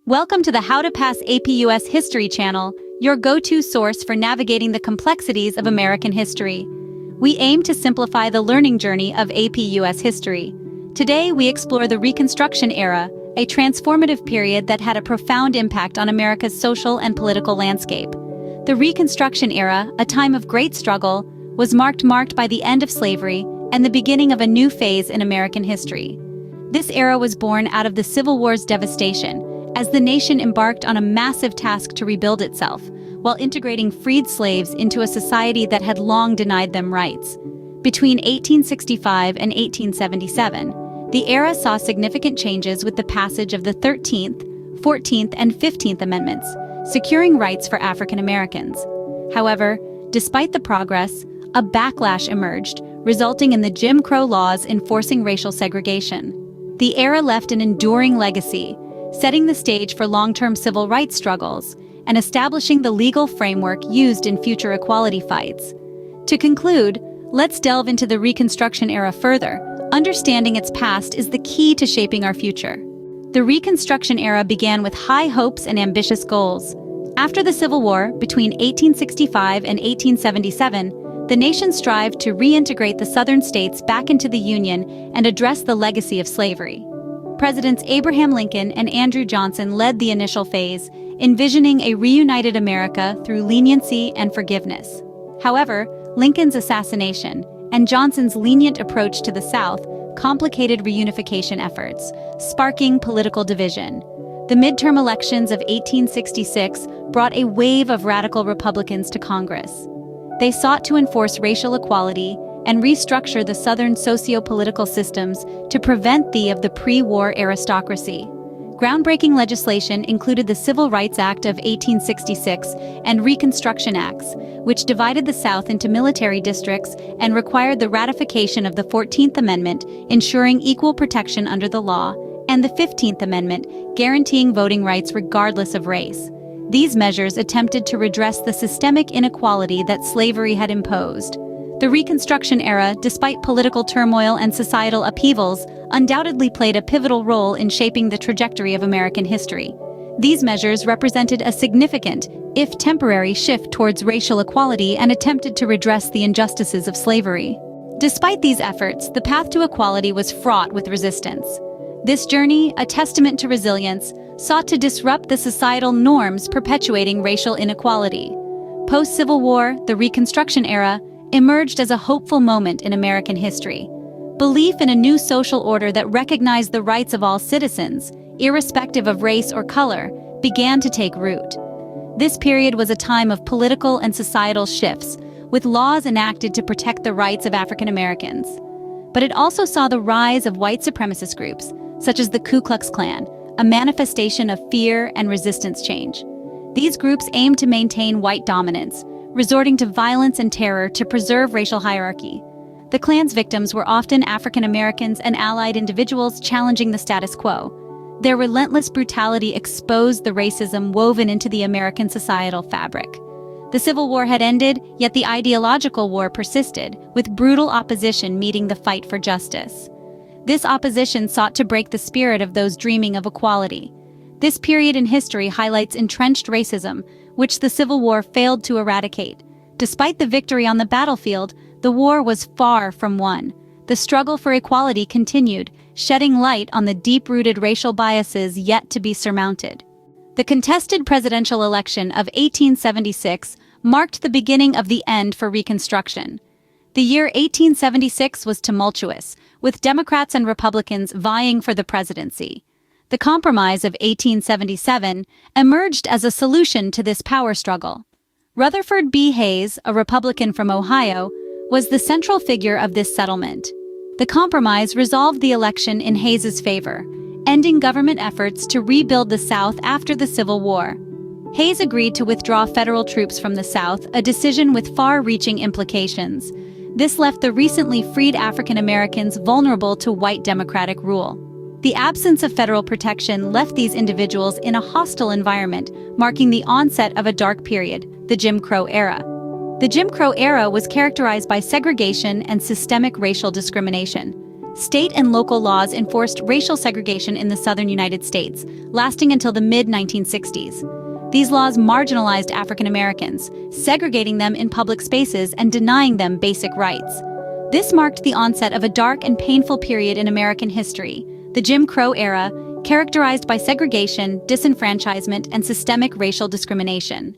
Welcome to the How to Pass APUS History channel, your go-to source for navigating the complexities of American history. We aim to simplify the learning journey of APUS history. Today, we explore the Reconstruction Era, a transformative period that had a profound impact on America's social and political landscape. The Reconstruction Era, a time of great struggle, was marked by the end of slavery and the beginning of a new phase in American history. This era was born out of the Civil War's devastation, as the nation embarked on a massive task to rebuild itself, while integrating freed slaves into a society that had long denied them rights. Between 1865 and 1877, the era saw significant changes with the passage of the 13th, 14th, and 15th Amendments, securing rights for African Americans. However, despite the progress, a backlash emerged, resulting in the Jim Crow laws enforcing racial segregation. The era left an enduring legacy, setting the stage for long-term civil rights struggles and establishing the legal framework used in future equality fights. To conclude, let's delve into the Reconstruction Era further. Understanding its past is the key to shaping our future. The Reconstruction Era began with high hopes and ambitious goals. After the Civil War, between 1865 and 1877, the nation strived to reintegrate the Southern states back into the Union and address the legacy of slavery. Presidents Abraham Lincoln and Andrew Johnson led the initial phase, envisioning a reunited America through leniency and forgiveness. However, Lincoln's assassination and Johnson's lenient approach to the South complicated reunification efforts, sparking political division. The midterm elections of 1866 brought a wave of radical Republicans to Congress. They sought to enforce racial equality and restructure the Southern socio-political systems to prevent of the pre-war aristocracy. Groundbreaking legislation included the Civil Rights Act of 1866 and Reconstruction Acts, which divided the South into military districts and required the ratification of the 14th Amendment, ensuring equal protection under the law, and the 15th Amendment, guaranteeing voting rights regardless of race. These measures attempted to redress the systemic inequality that slavery had imposed. The Reconstruction Era, despite political turmoil and societal upheavals, undoubtedly played a pivotal role in shaping the trajectory of American history. These measures represented a significant, if temporary, shift towards racial equality and attempted to redress the injustices of slavery. Despite these efforts, the path to equality was fraught with resistance. This journey, a testament to resilience, sought to disrupt the societal norms perpetuating racial inequality. Post-Civil War, the Reconstruction Era emerged as a hopeful moment in American history. Belief in a new social order that recognized the rights of all citizens, irrespective of race or color, began to take root. This period was a time of political and societal shifts, with laws enacted to protect the rights of African Americans. But it also saw the rise of white supremacist groups, such as the Ku Klux Klan, a manifestation of fear and resistance change. These groups aimed to maintain white dominance, resorting to violence and terror to preserve racial hierarchy. The Klan's victims were often African Americans and allied individuals challenging the status quo. Their relentless brutality exposed the racism woven into the American societal fabric. The Civil War had ended, yet the ideological war persisted, with brutal opposition meeting the fight for justice. This opposition sought to break the spirit of those dreaming of equality. This period in history highlights entrenched racism, which the Civil War failed to eradicate. Despite the victory on the battlefield, the war was far from won. The struggle for equality continued, shedding light on the deep-rooted racial biases yet to be surmounted. The contested presidential election of 1876 marked the beginning of the end for Reconstruction. The year 1876 was tumultuous, with Democrats and Republicans vying for the presidency. The Compromise of 1877 emerged as a solution to this power struggle. Rutherford B. Hayes, a Republican from Ohio, was the central figure of this settlement. The compromise resolved the election in Hayes's favor, ending government efforts to rebuild the South after the Civil War. Hayes agreed to withdraw federal troops from the South, a decision with far-reaching implications. This left the recently freed African Americans vulnerable to white Democratic rule. The absence of federal protection left these individuals in a hostile environment, marking the onset of a dark period, the Jim Crow Era. The Jim Crow Era was characterized by segregation and systemic racial discrimination. State and local laws enforced racial segregation in the southern United States, lasting until the mid-1960s. These laws marginalized African Americans, segregating them in public spaces and denying them basic rights. This marked the onset of a dark and painful period in American history, the Jim Crow era, characterized by segregation, disenfranchisement, and systemic racial discrimination.